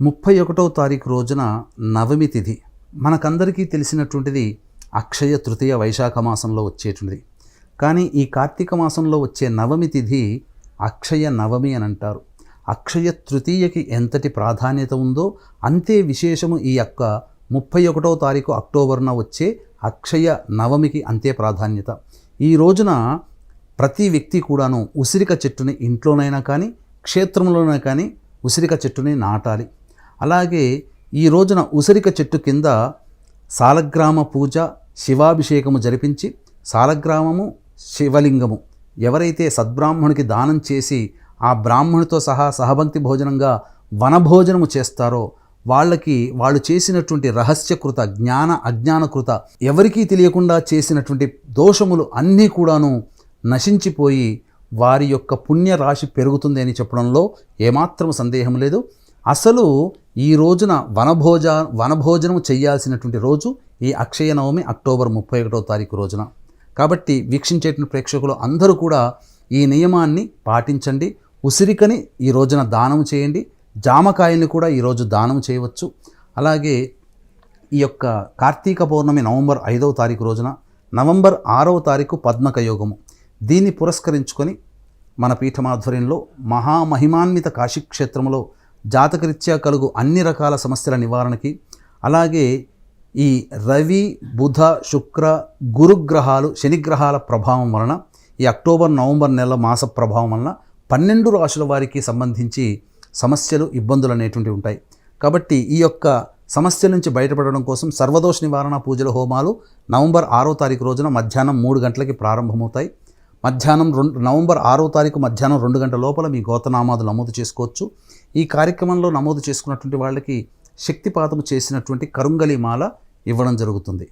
31వ తారీఖు రోజున నవమి తిథి. మనకందరికీ తెలిసినటువంటిది అక్షయ తృతీయ వైశాఖ మాసంలో వచ్చేటువంటిది. కానీ ఈ కార్తీక మాసంలో వచ్చే నవమి తిథి అక్షయ నవమి అని అంటారు. అక్షయ తృతీయకి ఎంతటి ప్రాధాన్యత ఉందో అంతే విశేషము ఈ యొక్క 31వ తారీఖు అక్టోబర్న వచ్చే అక్షయ నవమికి అంతే ప్రాధాన్యత. ఈ రోజున ప్రతి వ్యక్తి కూడాను ఉసిరిక చెట్టుని ఇంట్లోనైనా కానీ క్షేత్రంలోనైనా కానీ ఉసిరిక చెట్టుని నాటాలి. అలాగే ఈ రోజున ఉసిరిక చెట్టు కింద సాలగ్రామ పూజ, శివాభిషేకము జరిపించి సాలగ్రామము, శివలింగము ఎవరైతే సద్బ్రాహ్మణునికి దానం చేసి ఆ బ్రాహ్మణుతో సహా సహభంక్తి భోజనంగా వనభోజనము చేస్తారో వాళ్ళకి వాళ్ళు చేసినటువంటి రహస్యకృత జ్ఞాన అజ్ఞానకృత ఎవరికీ తెలియకుండా చేసినటువంటి దోషములు అన్నీ కూడాను నశించిపోయి వారి యొక్క పుణ్యరాశి పెరుగుతుంది అని చెప్పడంలో ఏమాత్రం సందేహం లేదు. అసలు ఈ రోజున వనభోజనం చేయాల్సినటువంటి రోజు ఈ అక్షయ నవమి అక్టోబర్ 31వ తారీఖు రోజున. కాబట్టి వీక్షించేటువంటి ప్రేక్షకులు అందరూ కూడా ఈ నియమాన్ని పాటించండి. ఉసిరికని ఈ రోజున దానం చేయండి. జామకాయల్ని కూడా ఈరోజు దానం చేయవచ్చు. అలాగే ఈ యొక్క కార్తీక పౌర్ణమి నవంబర్ 5వ తారీఖు రోజున, నవంబర్ 6వ తారీఖు పద్మక యోగము. దీన్ని పురస్కరించుకొని మన పీఠమాధ్వర్యంలో మహామహిమాన్విత కాశీక్షేత్రంలో జాతకరీత్యా కలుగు అన్ని రకాల సమస్యల నివారణకి, అలాగే ఈ రవి, బుధ, శుక్ర, గురుగ్రహాలు, శనిగ్రహాల ప్రభావం వలన ఈ అక్టోబర్, నవంబర్ నెలల మాస ప్రభావం వలన 12 రాశుల వారికి సంబంధించి సమస్యలు, ఇబ్బందులు అనేటువంటివి ఉంటాయి. కాబట్టి ఈ యొక్క సమస్యల నుంచి బయటపడడం కోసం సర్వదోష నివారణ పూజల హోమాలు నవంబర్ 6వ తారీఖు రోజున మధ్యాహ్నం 3 గంటలకి ప్రారంభమవుతాయి. నవంబర్ 6వ తారీఖు మధ్యాహ్నం 2 గంటల లోపల మీ గోత్రనామాలు నమోదు చేసుకోవచ్చు. ఈ కార్యక్రమంలో నమోదు చేసుకున్నటువంటి వాళ్ళకి శక్తిపాతము చేసినటువంటి కరుంగలి మాల ఇవ్వడం జరుగుతుంది.